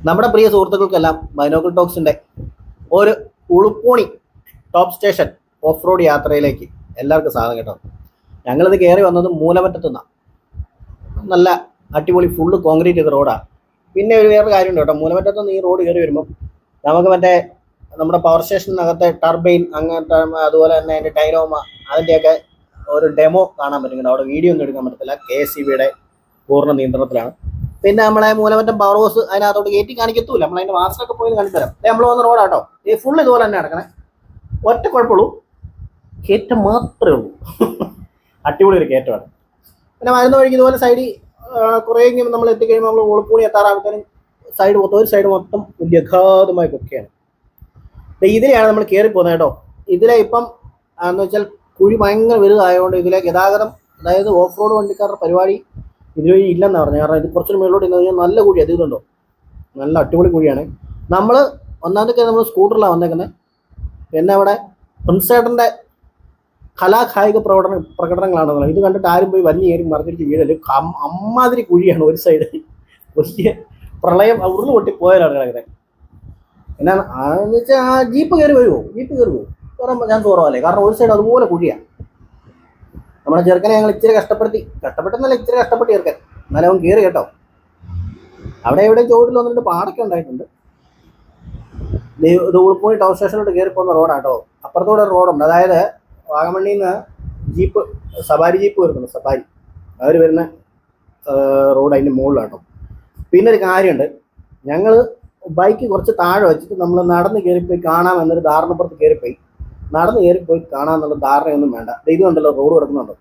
നമ്മുടെ പ്രിയ സുഹൃത്തുക്കൾക്കെല്ലാം ബൈനോക്കിൾ ടോക്സിന്റെ ഒരു Uluppooni top station off road യാത്രയിലേക്ക് എല്ലാവർക്കും സ്വാഗതം കേട്ടോ. ഞങ്ങളിത് കയറി വന്നത് മൂലമറ്റത്തുനിന്നാണ്. നല്ല അടിപൊളി ഫുള്ള് കോൺക്രീറ്റ് ചെയ്ത റോഡാണ്. പിന്നെ ഒരു വേറൊരു കാര്യമുണ്ട് കേട്ടോ, മൂലമറ്റത്തുനിന്ന് ഈ റോഡ് കയറി വരുമ്പം നമുക്ക് മറ്റേ നമ്മുടെ പവർ സ്റ്റേഷനകത്തെ ടർബൈൻ അങ്ങനത്തെ, അതുപോലെ തന്നെ അതിൻ്റെ ഡൈനോമ, അതിൻ്റെയൊക്കെ ഒരു ഡെമോ കാണാൻ പറ്റുന്നുണ്ട്. അവിടെ വീഡിയോ ഒന്നും എടുക്കാൻ പറ്റത്തില്ല, KSEBിയുടെ പൂർണ്ണ നിയന്ത്രണത്തിലാണ്. പിന്നെ നമ്മളെ മൂലമറ്റം പവർ ഹൗസ് അതിനകത്തോട്ട് കയറ്റി കാണിക്കത്തൂല്ല, നമ്മളതിൻ്റെ വാസനൊക്കെ പോയി കാണിച്ചു തരാം. നമ്മൾ വന്ന റോഡാട്ടോ, ഈ ഫുള്ള് ഇതുപോലെ തന്നെ കിടക്കണേ. ഒറ്റ കുഴപ്പമുള്ളൂ, കയറ്റം മാത്രമേ ഉള്ളൂ. അടിപൊളി ഒരു കയറ്റമാണ്. പിന്നെ വരുന്ന വഴിക്ക് ഇതുപോലെ സൈഡിൽ കുറേയെങ്കിലും നമ്മൾ എത്തിക്കഴിയുമ്പോൾ നമ്മൾ ഉളുപ്പൂണി എത്താറാകുമ്പോഴത്തേനും സൈഡ് മൊത്തം, ഒരു സൈഡ് മൊത്തം വലിയഘാതമായ കുക്കെയാണ്. ഇതിലെയാണ് നമ്മൾ കയറിപ്പോകുന്നത് കേട്ടോ. ഇതിലെ ഇപ്പം എന്ന് വെച്ചാൽ കുഴി ഭയങ്കര വലുതായതുകൊണ്ട് ഇതിലെ ഗതാഗതം, അതായത് ഓഫ് റോഡ് വണ്ടിക്കാരുടെ പരിപാടി ഇതുവഴി ഇല്ലെന്നാണ് പറഞ്ഞത്. കാരണം ഇത് കുറച്ചൊരു മേളിലോട്ട് ഇന്ന് കഴിഞ്ഞാൽ നല്ല കുഴി, അത് ഇതുണ്ടോ, നല്ല അടിപൊളി കുഴിയാണ്. നമ്മൾ ഒന്നാമതൊക്കെ നമ്മൾ സ്കൂട്ടറിലാണ് വന്നേക്കുന്നത്. പിന്നെ അവിടെ പ്രിൻസേട്ടൻ്റെ കലാകായിക പ്രകടനങ്ങളാണ്. ഇത് കണ്ടിട്ട് ആരും പോയി വലിഞ്ഞ് കയറി മറിഞ്ഞിട്ട് വീഴല്. അമ്മാതിരി കുഴിയാണ്. ഒരു സൈഡ് വലിയ പ്രളയം ഉരുള് പൊട്ടി പോയാലാണ് കിടക്കുന്നത്. എന്നാ എന്ന് വെച്ചാൽ ആ ജീപ്പ് കയറി വരുമോ, കയറാൻ ചാൻസ് കുറവല്ലേ, കാരണം ഒരു സൈഡ് അതുപോലെ കുഴിയാണ്. നമ്മുടെ ചെറുക്കനെ ഞങ്ങൾ ഇച്ചിരി കഷ്ടപ്പെട്ടെന്നല്ല, ഇച്ചിരി കഷ്ടപ്പെട്ട് ചെറുക്കൻ, എന്നാലും അവൻ കയറി കേട്ടോ. അവിടെ എവിടെ ചോട്ടിൽ വന്നിട്ട് പാടൊക്കെ ഉണ്ടായിട്ടുണ്ട്. ഇത് ഉളുപ്പൂണി ടൗൺ സ്റ്റേഷനിലോട്ട് കയറി പോകുന്ന റോഡാട്ടോ. അപ്പുറത്തൂടെ റോഡുണ്ട്, അതായത് വാഗമണ്ണിൽ നിന്ന് ജീപ്പ്, സഫാരി ജീപ്പ് വരുന്നുണ്ട്, സഫാരി അവർ വരുന്ന റോഡ് അതിൻ്റെ മുകളിലാട്ടോ. പിന്നെ ഒരു കാര്യമുണ്ട്, ഞങ്ങൾ ബൈക്ക് കുറച്ച് താഴെ വെച്ചിട്ട് നമ്മൾ നടന്ന് കയറിപ്പോയി കാണാമെന്നൊരു ധാരണപ്പുറത്ത് കയറിപ്പോയി. നടന്ന് കയറിപ്പോയി കാണാമെന്നുള്ള ധാരണയൊന്നും വേണ്ട. ഇത് കണ്ടല്ലോ, റോഡ് കിടക്കുന്നുണ്ടോ,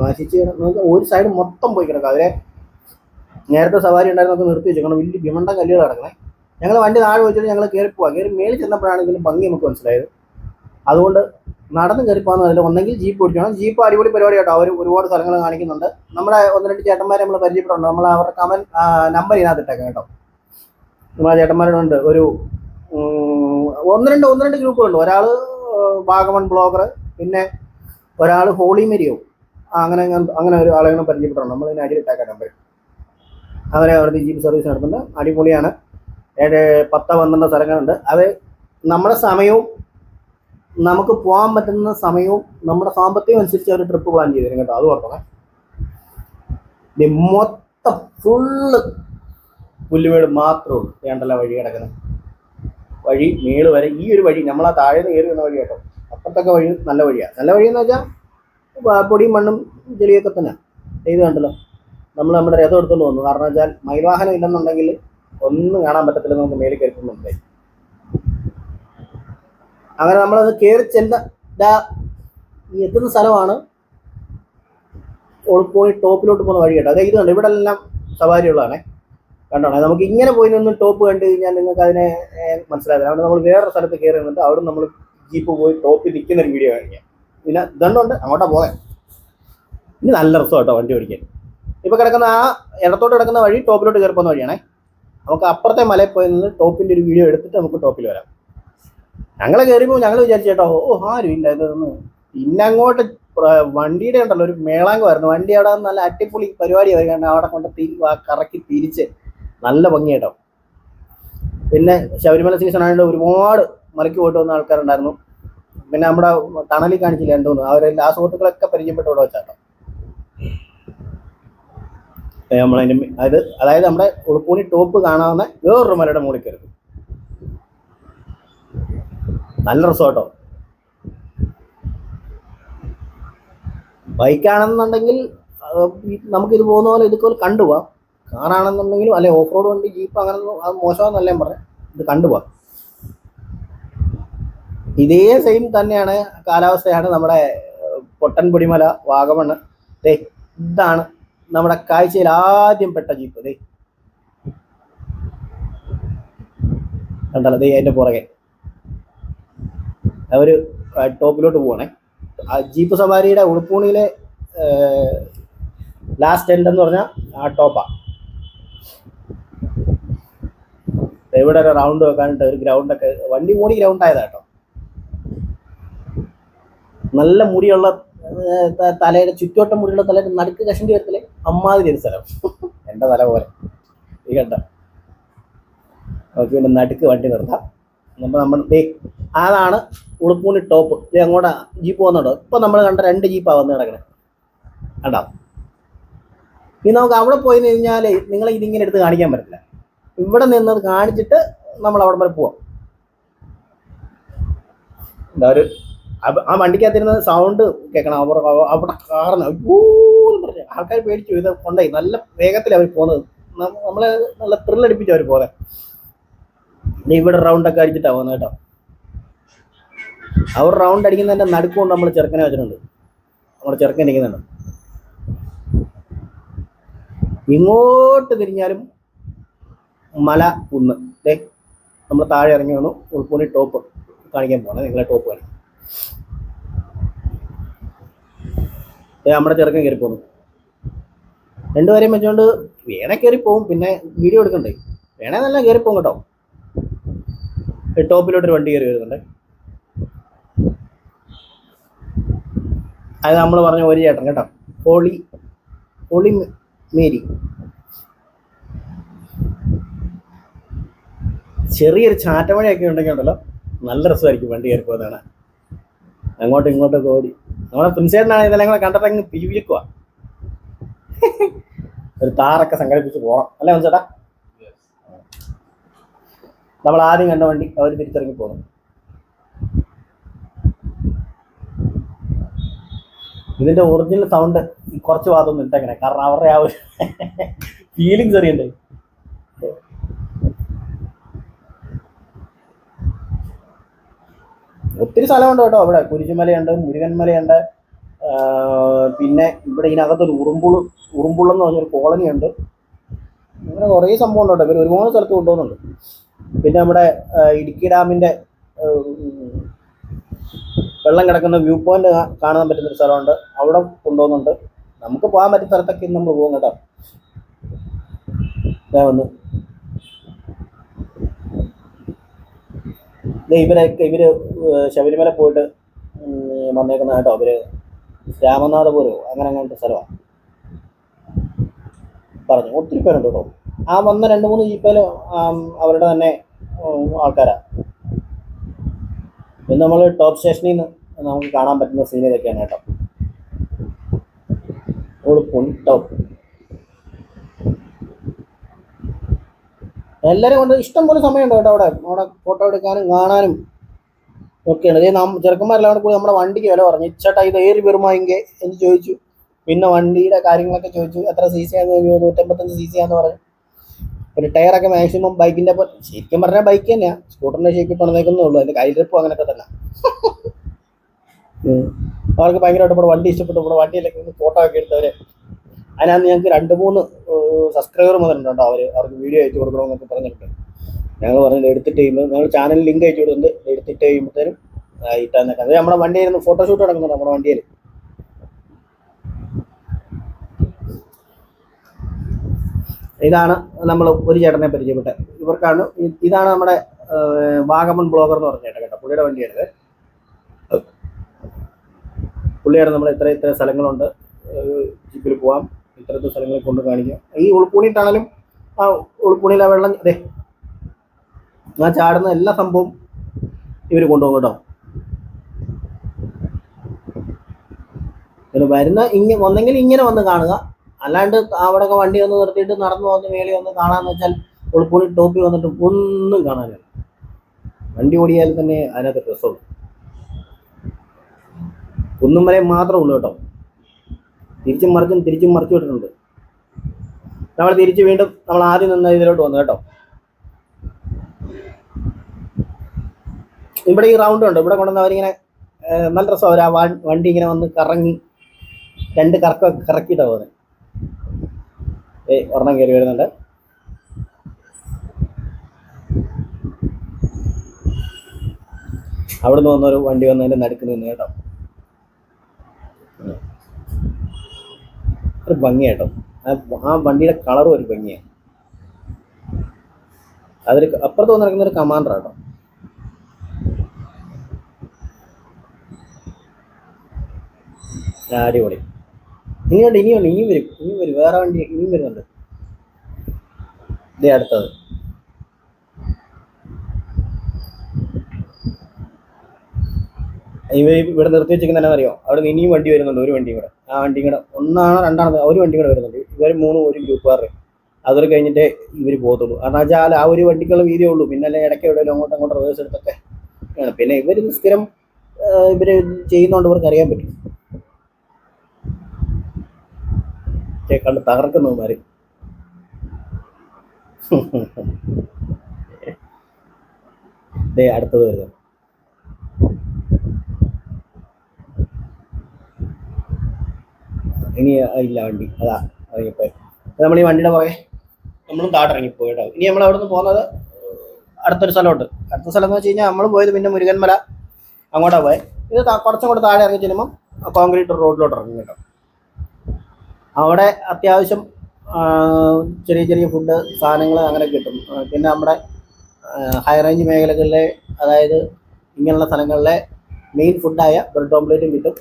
നശിച്ച് ഒരു സൈഡ് മൊത്തം പോയി കിടക്കുക. അവരെ നേരത്തെ സവാരി ഉണ്ടായിരുന്നൊക്കെ നിർത്തി വെച്ചേക്കണം, വലിയ ഭീമണ്ട കല്ലുകൾ കിടക്കണേ. ഞങ്ങൾ വണ്ടി താഴെ വെച്ചിട്ട് ഞങ്ങൾ കയറി മേളിൽ ചെന്നപ്പോഴാണ് ഇതിന് ഭംഗി നമുക്ക് മനസ്സിലായത്. അതുകൊണ്ട് നടന്ന് കയറിപ്പോകുന്നതിൽ ഒന്നെങ്കിൽ ജീപ്പ് ഓടിക്കണം. ജീപ്പ് അടിപൊളി പരിപാടി കേട്ടോ, അവർ ഒരുപാട് സ്ഥലങ്ങൾ കാണിക്കുന്നുണ്ട്. നമ്മുടെ 1-2 ചേട്ടന്മാരെ നമ്മൾ പരിചയപ്പെടുന്നുണ്ട്. നമ്മൾ അവരുടെ നമ്പർ ഇതിനകത്ത് ഇട്ടേക്കാം കേട്ടോ. നമ്മളെ ചേട്ടന്മാരുണ്ട്, ഒരു 1-2 ഗ്രൂപ്പുകളുണ്ട്. ഒരാൾ വാഗമൺ ബ്ലോഗർ, പിന്നെ ഒരാൾ ഹോളി മെരിയോ, അങ്ങനെ ഒരു ആളുകളെ പരിചയപ്പെടണം. നമ്മൾ ഇതിന് അടിയിലിട്ടാക്കാൻ നമ്പർ. അവരെ അവിടുത്തെ ജീപ്പ് സർവീസ് നടത്തുന്നുണ്ട്, അടിപൊളിയാണ്. 10-12 സ്ഥലങ്ങളുണ്ട്. അത് നമ്മുടെ സമയവും നമുക്ക് പോകാൻ പറ്റുന്ന സമയവും നമ്മുടെ സാമ്പത്തികം അനുസരിച്ച് അവർ ട്രിപ്പ് പ്ലാൻ ചെയ്തു തരും കേട്ടോ, അത് ഓർക്കണം. മൊത്തം ഫുള്ള് പുല്ലുമേട് മാത്രമേ ഉള്ളൂ. വേണ്ടല്ല വഴി കിടക്കുന്നത്, വഴി മേള് വരെ ഈ ഒരു വഴി, നമ്മളാ താഴെ നിന്ന് കയറി വന്ന വഴി കേട്ടോ. അപ്പുറത്തൊക്കെ വഴി നല്ല വഴിയാണ്. നല്ല വഴിയെന്ന് വെച്ചാൽ പൊടിയും മണ്ണും ചെളിയൊക്കെ തന്നെ. ഇത് കണ്ടല്ലോ, നമ്മൾ നമ്മുടെ രഥം എടുത്തുകൊണ്ട് വന്നു. കാരണം വെച്ചാൽ മയിൽവാഹനം ഇല്ലെന്നുണ്ടെങ്കിൽ ഒന്നും കാണാൻ പറ്റത്തില്ല, നമുക്ക് മേളിൽ കയറിക്കുന്നുണ്ട്. അങ്ങനെ നമ്മളത് കയറി എത്തുന്ന സ്ഥലമാണ് ഉളുപ്പൂണി ടോപ്പിലോട്ട് പോകുന്ന വഴി കേട്ടോ. അതായത് ഇത് കണ്ടോ, ഇവിടെ എല്ലാം സവാരിയുള്ളതാണേ. കണ്ടോ, നമുക്ക് ഇങ്ങനെ പോയി നിന്ന് ടോപ്പ് കണ്ടു കഴിഞ്ഞാൽ നിങ്ങൾക്ക് അതിനെ മനസ്സിലാവില്ല. അവിടെ നമ്മൾ വേറൊരു സ്ഥലത്ത് കയറി നിന്നിട്ട് അവിടെ നമ്മൾ ജീപ്പ് പോയി ടോപ്പിൽ നിൽക്കുന്ന ഒരു വീഡിയോ കാണിക്കാം. പിന്നെ ഇതുണ്ട്, അങ്ങോട്ടാ പോകാൻ. ഇനി നല്ല രസം കേട്ടോ വണ്ടി ഓടിക്കാൻ. ഇപ്പോൾ കിടക്കുന്ന ആ ഇടത്തോട്ട് കിടക്കുന്ന വഴി ടോപ്പിലോട്ട് കയറി പോകുന്ന വഴിയാണേ. നമുക്ക് അപ്പുറത്തെ മലയിൽ പോയി നിന്ന് ടോപ്പിൻ്റെ ഒരു വീഡിയോ എടുത്തിട്ട് നമുക്ക് ടോപ്പിൽ വരാം. ഞങ്ങൾ കയറിയപ്പോൾ ഞങ്ങൾ വിചാരിച്ചു കേട്ടോ, ആരും ഇല്ല ഇതൊന്നും. പിന്നെ അങ്ങോട്ട് വണ്ടിയുടെ ഉണ്ടല്ലോ ഒരു മേളാങ്കമായിരുന്നു. വണ്ടി അവിടെ നല്ല അടിപൊളി പരിപാടിയായി, കാരണം അവിടെ കൊണ്ട് കറക്കി തിരിച്ച് നല്ല ഭംഗി കേട്ടോ. പിന്നെ ശബരിമല സീസൺ ആയതുകൊണ്ട് ഒരുപാട് മലയ്ക്ക് പോയിട്ട് വന്ന ആൾക്കാരുണ്ടായിരുന്നു. പിന്നെ നമ്മുടെ ടണലിൽ കാണിച്ചില്ല എന്തോന്ന്, അവരെല്ലാം ആ സുഹൃത്തുക്കളൊക്കെ പരിചയപ്പെട്ട് ഇവിടെ വെച്ചാട്ടോ. നമ്മളതിൻ്റെ അതായത് നമ്മുടെ ഉളുപ്പൂണി ടോപ്പ് കാണാവുന്ന വേറൊരു മലയുടെ മുകളിൽ കയറി. നല്ല റിസോർട്ടോ. ബൈക്കാണെന്നുണ്ടെങ്കിൽ നമുക്കിത് പോകുന്ന പോലെ ഇതുപോലെ കണ്ടുപോവാം. കാറാണെന്നുണ്ടെങ്കിലും അല്ലെ ഓഫ് റോഡ് വണ്ടി ജീപ്പ് അങ്ങനൊന്നും അത് മോശമാണെന്നല്ല ഞാൻ പറഞ്ഞത്, ഇത് കണ്ടുപോവാം. ഇതേ സെയിം തന്നെയാണ് കാലാവസ്ഥയാണ് നമ്മുടെ പൊട്ടൻപൊടിമല, വാഗമണ്. ഇതാണ് നമ്മുടെ കാഴ്ചയിൽ ആദ്യം പെട്ട ജീപ്പ്. കണ്ടല്ലോ, അതിൻ്റെ പുറകെ അവർ ടോപ്പിലോട്ട് പോകണേ. ആ ജീപ്പ് സവാരിയുടെ ഉളുപ്പൂണിയിലെ ലാസ്റ്റ് എൻഡ് എന്ന് പറഞ്ഞാൽ ആ ടോപ്പാണ്. ഇവിടെ ഒരു റൗണ്ട് വെക്കാനായിട്ട് ഒരു ഗ്രൗണ്ടൊക്കെ, വണ്ടി മൂടി ഗ്രൗണ്ടായതാട്ടോ. നല്ല മുടിയുള്ള തലയുടെ ചുറ്റോട്ടം മുടിയുള്ള തലയുടെ നടുക്ക് കഷണ്ടി വരത്തില്ലേ, അമ്മാതിരി ഒരു സ്ഥലം. എൻ്റെ തല പോലെ ഈ കണ്ട. നമുക്ക് പിന്നെ നടുക്ക് വണ്ടി നിർത്താം. അപ്പോൾ നമ്മൾ അതാണ് ഉളുപ്പൂണി ടോപ്പ്. ഇത് അങ്ങോട്ട് ജീപ്പ് പോകുന്നുണ്ടോ? ഇപ്പം നമ്മൾ കണ്ട 2 ജീപ്പാണ് വന്ന് കിടക്കുന്നത് കണ്ടോ. ഇനി നമുക്ക് അവിടെ പോയി കഴിഞ്ഞാൽ നിങ്ങൾ ഇതിങ്ങനെ എടുത്ത് കാണിക്കാൻ പറ്റില്ല. ഇവിടെ നിന്നത് കാണിച്ചിട്ട് നമ്മൾ അവിടെ വരെ പോവാം. എന്താ ഒരു ആ വണ്ടിക്കകത്തിരുന്ന സൗണ്ട് കേൾക്കണം. അവിടെ കാർന്ന് പറഞ്ഞ ആൾക്കാർ പേടിച്ചു. ഇത് കൊണ്ടായി നല്ല വേഗത്തിൽ അവർ പോകുന്നത്. നമ്മളെ നല്ല ത്രില്ലടിപ്പിച്ചു അവർ പോകുന്നത്. ഇവിടെ റൗണ്ടൊക്കെ അടിച്ചിട്ടാണ് പോകുന്നത് കേട്ടോ. അവർ റൗണ്ട് അടിക്കുന്നതിൻ്റെ നടുക്കൊണ്ട് നമ്മൾ ചെറുക്കനെ വെച്ചിട്ടുണ്ട്. നമ്മുടെ ചെറുക്കൻ ഇരിക്കുന്നുണ്ട്. ഇങ്ങോട്ട് തിരിഞ്ഞാലും മല, കുന്ന്. നമ്മൾ താഴെ ഇറങ്ങി വന്നു. ഉൾപ്പൂണി ടോപ്പ് കാണിക്കാൻ പോകണം. നിങ്ങളെ ടോപ്പ് കാണിക്കും. നമ്മുടെ ചെറുക്കൻ കയറി പോകുന്നു. 2 പേരെയും വെച്ചുകൊണ്ട് വേണേ കയറി പോകും. പിന്നെ വീഡിയോ എടുക്കണ്ടേ? വേണേ നല്ല കയറി പോകും കേട്ടോ. ടോപ്പിലോട്ടൊരു വണ്ടി കയറി വരുന്നുണ്ട്. അത് നമ്മൾ പറഞ്ഞ ഒരു ചേട്ടൻ കേട്ടോ, ഹോളി മേരി. ചെറിയൊരു ചാറ്റമഴയൊക്കെ ഉണ്ടെങ്കിൽ ഉണ്ടല്ലോ നല്ല രസമായിരിക്കും വണ്ടി കയറി പോകുന്നതാണ്. അങ്ങോട്ടും ഇങ്ങോട്ടൊക്കെ ഓടി. നമ്മളെ പ്രിൻസേട്ടനാണ് ഇതെല്ലാം കൂടെ കണ്ടിട്ടങ്ങ് പിരിവിക്കുക. ഒരു താറൊക്കെ സംഘടിപ്പിച്ച് പോകണം അല്ലേ ചേട്ടാ? നമ്മൾ ആദ്യം കണ്ട വണ്ടി അവർ തിരിച്ചിറങ്ങി പോകുന്നു. ഇതിന്റെ ഒറിജിനൽ സൗണ്ട് കുറച്ച് ഭാഗത്തൊന്നും ഇട്ടങ്ങനെ, കാരണം അവരുടെ ആ ഒരു ഫീലിങ്സ് അറിയണ്ടേ. ഒത്തിരി സ്ഥലമുണ്ട് കേട്ടോ. അവിടെ കുരിശുമലയുണ്ട്, മുരുകൻമലയുണ്ട്. പിന്നെ ഇവിടെ ഇതിനകത്തൊരു ഉറുമ്പുള്ളെന്ന് പറഞ്ഞൊരു കോളനി ഉണ്ട്. അങ്ങനെ കുറേ സംഭവം ഉണ്ട് കേട്ടോ. ഇവർ ഒരുപാട് സ്ഥലത്ത് കൊണ്ടുപോകുന്നുണ്ട്. പിന്നെ നമ്മുടെ ഇടുക്കി ഡാമിൻ്റെ വെള്ളം കിടക്കുന്ന വ്യൂ പോയിന്റ് കാണാൻ പറ്റുന്നൊരു സ്ഥലമുണ്ട്. അവിടെ കൊണ്ടുപോകുന്നുണ്ട്. നമുക്ക് പോകാൻ പറ്റുന്ന സ്ഥലത്തൊക്കെ നമ്മൾ പോകും കേട്ടോ. ഞാൻ വന്നു ഇവര് ശബരിമല പോയിട്ട് വന്നേക്കുന്ന കേട്ടോ. അവര് രാമനാഥപുരമോ അങ്ങനെ അങ്ങനത്തെ സ്ഥലമാണ് പറഞ്ഞു. ഒത്തിരി പേരുണ്ട് കേട്ടോ. ആ വന്ന 2-3 ജീപ്പിലും അവരുടെ തന്നെ ആൾക്കാരാ. പിന്നെ നമ്മൾ ടോപ്പ് സ്റ്റേഷനിൽ നിന്ന് നമുക്ക് കാണാൻ പറ്റുന്ന സീൻ ഇതൊക്കെയാണ് കേട്ടോ. ഉളുപ്പൂണി ടോപ്പ് എല്ലാവരും കൊണ്ട് ഇഷ്ടം പോലെ സമയമുണ്ട് കേട്ടോ. അവിടെ ഫോട്ടോ എടുക്കാനും കാണാനും ഒക്കെയാണ്. ഇതേ ചെറുക്കന്മാരെല്ലാം കൂടി നമ്മുടെ വണ്ടിക്ക് വില പറഞ്ഞു. ചേട്ടാ ഇത് ഏറി വരുമായെങ്കിൽ എന്ന് ചോദിച്ചു. പിന്നെ വണ്ടിയുടെ കാര്യങ്ങളൊക്കെ ചോദിച്ചു. എത്ര CC ആണെന്ന് 155 CC ആണെന്ന് പറഞ്ഞു. പിന്നെ ടയറൊക്കെ മാക്സിമം ബൈക്കിൻ്റെ ശരിക്കും പറഞ്ഞാൽ ബൈക്ക് തന്നെയാണ്. സ്കൂട്ടറിൻ്റെ ഷേപ്പിൽ പണിതേക്കുന്നേ ഉള്ളൂ. അതിൻ്റെ കയ്യിലിരിപ്പും അങ്ങനെയൊക്കെ തന്നെ. അവർക്ക് ഭയങ്കരമായിട്ട് ഇവിടെ വണ്ടി ഇഷ്ടപ്പെട്ടു. ഇവിടെ വണ്ടിയിലൊക്കെ ഫോട്ടോ ഒക്കെ എടുത്തവർ. അതിനകത്ത് ഞങ്ങൾക്ക് 2-3 സബ്സ്ക്രൈബർ മുതലുണ്ട് കേട്ടോ. അവർക്ക് വീഡിയോ അയച്ചു കൊടുക്കണമെന്നൊക്കെ പറഞ്ഞിട്ടുണ്ട്. ഞങ്ങൾ പറഞ്ഞത് എടുത്തിട്ട് കഴിയുമ്പോൾ ഞങ്ങൾ ചാനലിൽ ലിങ്ക് അയച്ചു കൊടുത്തിട്ടുണ്ട്. എടുത്തിട്ട് കഴിയുമ്പോഴത്തേനും ഇട്ടാന്നൊക്കെ. അത് നമ്മുടെ വണ്ടിയിൽ ഫോട്ടോഷൂട്ട് നടക്കുന്നുണ്ട് നമ്മുടെ വണ്ടിയിൽ. ഇതാണ് നമ്മൾ ഒരു ചേട്ടനെ പരിചയപ്പെട്ടത്. ഇതാണ് നമ്മുടെ വാഗമൺ ബ്ലോഗർ എന്ന് പറഞ്ഞ ചേട്ടൻ കേട്ടോ. പുള്ളിയുടെ വണ്ടിയാണിത്. പുള്ളിയാണ് നമ്മൾ ഇത്ര സ്ഥലങ്ങളുണ്ട്, ജീപ്പിൽ പോവാം, ഇത്തരത്തിൽ സ്ഥലങ്ങളിൽ കൊണ്ട് കാണിക്കാം. ഈ ഉൾപ്പൂണിയിട്ടാണെങ്കിലും ആ ഉൾപ്പൂണിയിലെ വെള്ളം ഞാൻ ചാടുന്ന എല്ലാ സംഭവം ഇവർ കൊണ്ടുപോകും കേട്ടോ. പിന്നെ ഒന്നെങ്കിൽ ഇങ്ങനെ വന്ന് കാണുക, അല്ലാണ്ട് അവിടെയൊക്കെ വണ്ടി ഒന്ന് നിർത്തിയിട്ട് നടന്നു വന്ന് മേലെ ഒന്ന് കാണാന്ന് വെച്ചാൽ ഉൾപ്പൂണി ടോപ്പിൽ വന്നിട്ട് ഒന്നും കാണാനില്ല. വണ്ടി ഓടിയാൽ തന്നെ അതിനകത്ത് രസമുള്ളൂ. കുന്നും വരെ മാത്രമേ ഉള്ളൂ കേട്ടോ. തിരിച്ചും മറിച്ചു വിട്ടിട്ടുണ്ട്. നമ്മൾ തിരിച്ച് വീണ്ടും നമ്മൾ ആദ്യം നിന്ന് ഇതിലോട്ട് വന്നു കേട്ടോ. ഇവിടെ ഈ റൗണ്ട് ഉണ്ട്. ഇവിടെ കൊണ്ടുവന്ന് അവരിങ്ങനെ നല്ല രസം. അവർ ആ വണ്ടി ഇങ്ങനെ വന്ന് കറങ്ങി 2 കറക്കൊക്കെ കറക്കിയിട്ടാണ് പോകുന്നത്. ഒരെണ്ണം കയറി വരുന്നുണ്ട്. അവിടെ നിന്ന് വന്നൊരു വണ്ടി വന്നതിൻ്റെ നടുക്ക് നിന്ന് കേട്ടോ. ഒരു ഭംഗിയാട്ടോ. ആ വണ്ടിയുടെ കളറും ഒരു ഭംഗിയാണ്. അതിൽ അപ്പുറത്ത് വന്ന് നടക്കുന്ന ഒരു കമാൻഡർ കേട്ടോ. അടിപൊളി. ഇനിയും വരും വേറെ വണ്ടി ഇനിയും വരുന്നുണ്ട്. ഇതേ അടുത്തത് ഇവിടെ നിർത്തി വെച്ചിരിക്കുന്ന അറിയോ, അവിടെ നിന്ന് ഇനിയും വണ്ടി വരുന്നുണ്ട്, ഒരു വണ്ടിയും കൂടെ. ആ വണ്ടിയും കൂടെ ഒന്നാണോ രണ്ടാണോ ഒരു വണ്ടി കൂടെ വരുന്നുണ്ട്. ഇവർ മൂന്നും ഒരു ഗ്രൂപ്പുകാർ. അതൊക്കെ കഴിഞ്ഞിട്ട് ഇവർ പോകത്തുള്ളൂ. കാരണം വെച്ചാൽ ആ ഒരു വണ്ടിക്കുള്ള വീതിയേ ഉള്ളൂ. പിന്നെ അല്ലെ ഇടയ്ക്ക് എവിടെയെങ്കിലും അങ്ങോട്ടും അങ്ങോട്ട് റിവേഴ്സ് എടുത്തൊക്കെ ആണ്. പിന്നെ ഇവർ സ്ഥിരം ഇവർ ചെയ്യുന്നതുകൊണ്ട് ഇവർക്ക് അറിയാൻ പറ്റും. കണ്ട് തകർക്കുന്നവന്മാര്. അടുത്തത് വരുന്നത് ഇനി ഇല്ല വണ്ടി. അതാ ഇറങ്ങിപ്പോയി. നമ്മൾ ഈ വണ്ടിയുടെ പുറകെ നമ്മളും താട്ടിറങ്ങിപ്പോയി കേട്ടോ. ഇനി നമ്മൾ അവിടെ നിന്ന് പോകുന്നത് അടുത്തൊരു സ്ഥലമുണ്ട്. അടുത്ത സ്ഥലം എന്ന് വെച്ച് കഴിഞ്ഞാൽ നമ്മൾ പോയത് പിന്നെ മുരുകന്മല അങ്ങോട്ടാണ് പോയത്. ഇത് കുറച്ചും കൂടെ താഴെ ഇറങ്ങി ചെല്ലുമ്പം കോൺക്രീറ്റ് റോഡിലോട്ട് ഇറങ്ങും കേട്ടോ. അവിടെ അത്യാവശ്യം ചെറിയ ചെറിയ ഫുഡ് സാധനങ്ങൾ അങ്ങനെ കിട്ടും. പിന്നെ നമ്മുടെ ഹൈ റേഞ്ച് മേഖലകളിലെ, അതായത് ഇങ്ങനെയുള്ള സ്ഥലങ്ങളിലെ മെയിൻ ഫുഡായ ബ്രെഡ് ഓംപ്ലേറ്റും കിട്ടും.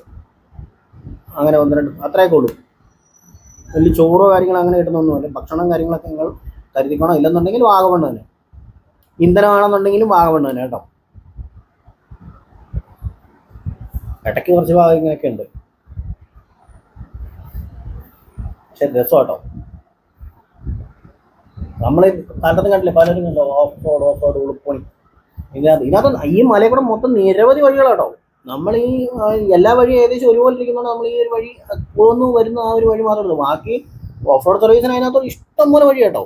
അങ്ങനെ ഒന്ന് രണ്ട് അത്രയൊക്കെ ഉള്ളൂ. വലിയ ചോറോ കാര്യങ്ങളോ അങ്ങനെ കിട്ടുന്നൊന്നുമില്ല. ഭക്ഷണം കാര്യങ്ങളൊക്കെ നിങ്ങൾ കരുതിക്കണം. ഇല്ലെന്നുണ്ടെങ്കിൽ വാഗമണ്ണ് തന്നെ. ഇന്ധനമാണെന്നുണ്ടെങ്കിലും വാഗമണ്ണ് തന്നെ കേട്ടോ. ഇടയ്ക്ക് കുറച്ച് ഭാഗം ഇങ്ങനെയൊക്കെ ഉണ്ട്, പക്ഷെ രസം കേട്ടോ. നമ്മൾ പലതും കണ്ടില്ലേ, പലരും കണ്ടോ ഓഫ് റോഡ് ഉളുപ്പണി. ഇതിനകത്ത് ഈ മലയിൽ കൂടെ മൊത്തം നിരവധി വഴികളാട്ടോ. നമ്മൾ ഈ എല്ലാ വഴിയും ഏകദേശം ഒരുപോലെ ഇരിക്കുന്നതാണ്. നമ്മൾ ഈ ഒരു വഴി പോകുന്നു വരുന്ന ആ ഒരു വഴി മാത്രമേ ഉള്ളൂ. ബാക്കി ഓഫ് റോഡ് സർവീസിന് അതിനകത്ത് ഇഷ്ടം പോലെ വഴി കേട്ടോ.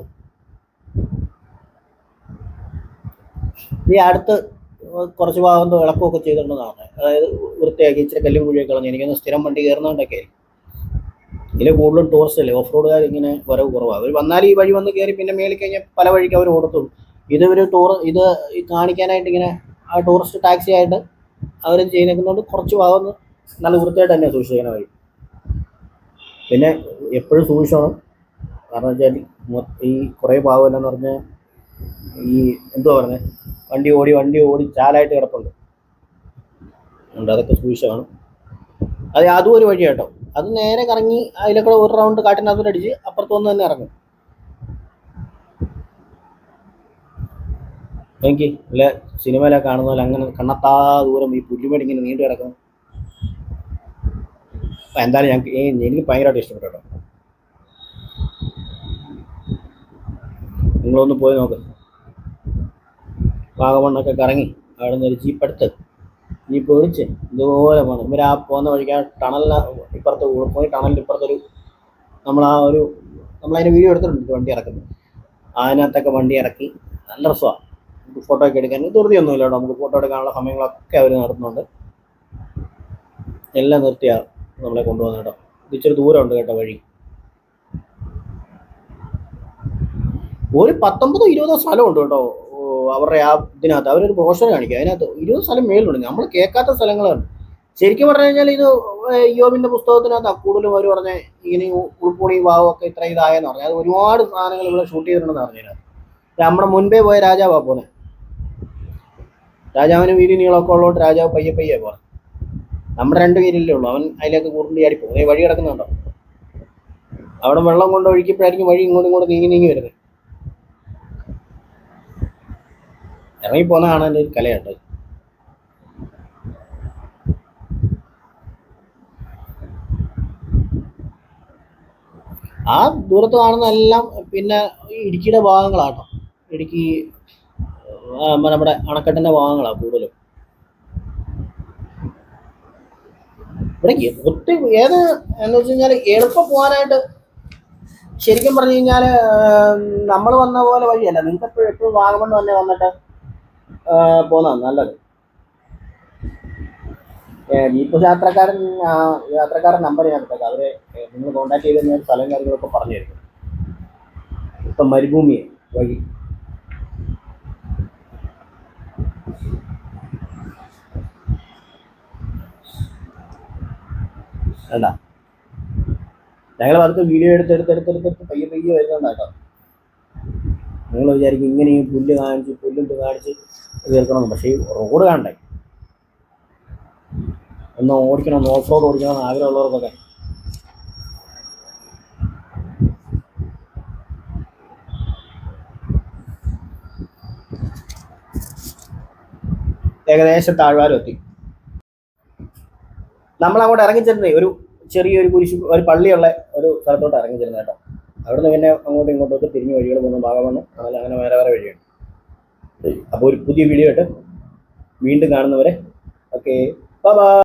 ഈ അടുത്ത് കുറച്ച് ഭാഗം വിളക്കമൊക്കെ ചെയ്തിട്ടുണ്ടെന്നാണ്. അതായത് വൃത്തിയാക്കി ഇച്ചിരി കല്ലും കുഴിയൊക്കെ കളഞ്ഞു. എനിക്കൊന്ന് സ്ഥിരം വണ്ടി കയറുന്നതുകൊണ്ടൊക്കെ ഇതിൽ കൂടുതലും ടൂറിസ്റ്റ് അല്ലേ, ഓഫ് റോഡുകാർ ഇങ്ങനെ വരവ് കുറവാണ്. അവർ വന്നാൽ ഈ വഴി വന്ന് കയറി പിന്നെ മേളിൽ കഴിഞ്ഞാൽ പല വഴിക്ക് അവർ ഓടത്തുള്ളൂ. ഇത് ഇത് കാണിക്കാനായിട്ട് ഇങ്ങനെ ആ ടൂറിസ്റ്റ് ടാക്സി ആയിട്ട് അവർ ചെയ്യുന്നതുകൊണ്ട് കുറച്ച് ഭാഗം നല്ല വൃത്തിയായിട്ട് തന്നെ സൂക്ഷിക്കുന്ന വഴി. പിന്നെ എപ്പോഴും സൂക്ഷിക്കണം. കാരണം വെച്ചാൽ ഈ കുറേ ഭാഗമല്ലെന്ന് പറഞ്ഞാൽ ഈ എന്തുവാ പറഞ്ഞത്, വണ്ടി ഓടി ചാലായിട്ട് കിടപ്പുണ്ട്. അതൊക്കെ സൂക്ഷിച്ചാണ്. അതും ഒരു വഴി കേട്ടോ. അത് നേരെ കറങ്ങി അതിലൊക്കെ ഒരു റൗണ്ട് കാട്ടിനകത്തോട്ട് അടിച്ച് അപ്പുറത്ത് വന്ന് തന്നെ ഇറങ്ങും. എനിക്ക് അല്ല സിനിമയിലൊക്കെ കാണുന്ന പോലെ അങ്ങനെ കണ്ണത്താ ദൂരം ഈ പുല്ലുമേട് ഇങ്ങനെ നീണ്ടു കിടക്കും. എന്തായാലും എനിക്ക് ഭയങ്കരമായിട്ട് ഇഷ്ടപ്പെട്ടു കേട്ടോ. നിങ്ങളൊന്ന് പോയി നോക്ക്. വാഗമണ്ണൊക്കെ കറങ്ങി അവിടെ നിന്ന് ഒരു ജീപ്പ് വിളിച്ച് ഇതുപോലെ പോകണം. ഇവർ ആ പോകുന്ന വഴിക്ക് ആ ടണലിന് ഇപ്പുറത്ത് പോയി ടണലിൻ്റെ ഇപ്പുറത്തൊരു നമ്മളതിൻ്റെ വീഡിയോ എടുത്തിട്ടുണ്ട് വണ്ടി ഇറക്കുന്നത്. അതിനകത്തൊക്കെ വണ്ടി ഇറക്കി നല്ല രസമാണ്. നമുക്ക് ഫോട്ടോ ഒക്കെ എടുക്കാൻ ധൃതിയൊന്നുമില്ല കേട്ടോ. നമുക്ക് ഫോട്ടോ എടുക്കാനുള്ള സമയങ്ങളൊക്കെ അവർ നടത്തുന്നുണ്ട്. എല്ലാം നിർത്തിയാണ് നമ്മളെ കൊണ്ടുപോകുന്നത് കേട്ടോ. ഇച്ചിരി ദൂരമുണ്ട് കേട്ടോ വഴി. ഒരു 19-20 സ്ഥലമുണ്ട് കേട്ടോ അവരുടെ ആ ഇതിനകത്ത്. അവരൊരു ബ്രോഷർ കാണിക്കുക, അതിനകത്ത് 20 സ്ഥലം മേലുണ്ട്. നമ്മൾ കേൾക്കാത്ത സ്ഥലങ്ങളാണ്. ശരിക്കും പറഞ്ഞു കഴിഞ്ഞാൽ ഇത് യോബിൻ്റെ പുസ്തകത്തിനകത്ത് കൂടുതലും അവർ പറഞ്ഞ ഇങ്ങനെ ഉൾപ്പുണി ഭാവമൊക്കെ ഇത്ര ഇതായെന്ന് പറഞ്ഞാൽ അത് ഒരുപാട് സാധനങ്ങൾ ഇവിടെ ഷൂട്ട് ചെയ്തിട്ടുണ്ടെന്ന് പറഞ്ഞതിനകത്ത്. നമ്മുടെ മുൻപേ പോയ രാജാവാണ് പോകുന്നത്. രാജാവിന് വീതി നീളമൊക്കെ ഉള്ളതുകൊണ്ട് രാജാവ് പയ്യെ പോകുന്നത്. നമ്മുടെ 2 പേരില്ലേ ഉള്ളൂ. അവൻ അതിലേക്ക് കൂടുതൽ ചാടിപ്പോകും. വഴി കിടക്കുന്നുണ്ടോ, അവിടെ വെള്ളം കൊണ്ട് ഒഴുക്കിയപ്പോഴായിരിക്കും വഴി ഇങ്ങോട്ടും നീങ്ങി വരുന്നത്. ഇറങ്ങിപ്പോകുന്ന കാണാൻ ഒരു കലയുണ്ട്. ആ ദൂരത്ത് കാണുന്നതെല്ലാം പിന്നെ ഇടുക്കിയുടെ ഭാഗങ്ങളാട്ടോ. ഇടുക്കി നമ്മുടെ അണക്കെട്ടിൻ്റെ ഭാഗങ്ങളാണ് കൂടുതലും. ഇവിടെ ഏത് എന്ന് വെച്ച് കഴിഞ്ഞാൽ എളുപ്പം പോകാനായിട്ട് ശരിക്കും പറഞ്ഞു കഴിഞ്ഞാൽ നമ്മൾ വന്ന പോലെ വഴിയല്ല. നിങ്ങൾക്ക് എപ്പോഴും വാഗമൺ തന്നെ വന്നിട്ട് പോകുന്നതാണ് നല്ലത്. ജീപ്പ് യാത്രക്കാരൻ നമ്പർ ഞാൻ എടുത്തേക്കാം. അവരെ നിങ്ങൾ കോൺടാക്ട് ചെയ്ത് കഴിഞ്ഞാൽ സ്ഥലം കാര്യങ്ങളൊക്കെ പറഞ്ഞു തരും. ഇപ്പം മരുഭൂമി വഴി വേണ്ട. ഞങ്ങൾ അതൊക്കെ വീഡിയോ എടുത്ത് പയ്യെ വരുന്നുണ്ടാട്ടോ. നിങ്ങൾ വിചാരിക്കും ഇങ്ങനെ ഈ പുല്ലിട്ട് കാണിച്ച് തീർക്കണമെന്ന്. പക്ഷേ ഈ റോഡ് കാണണ്ടേ, ഒന്ന് ഓടിക്കണം, ഓഫ് റോഡ് ഓടിക്കണമെന്ന് ആഗ്രഹമുള്ളവർക്കൊക്കെ ഏകദേശം താഴ്വാരം എത്തി. നമ്മളങ്ങോട്ട് ഇറങ്ങിച്ചെരുന്നേ ഒരു ചെറിയൊരു ഒരു പള്ളിയുള്ള ഒരു സ്ഥലത്തോട്ട് ഇറങ്ങിച്ചെരുന്നത് കേട്ടോ. അവിടുന്ന് പിന്നെ അങ്ങോട്ടും ഇങ്ങോട്ടൊക്കെ തിരിഞ്ഞ് വഴികൾ പോകുന്ന ഭാഗമാണ്, അങ്ങനെ വേറെ വേറെ വഴിയുണ്ട്. അപ്പോൾ ഒരു പുതിയ വീഡിയോ ആയിട്ട് വീണ്ടും കാണുന്നവരെ ഓക്കെ, ബൈ ബൈ.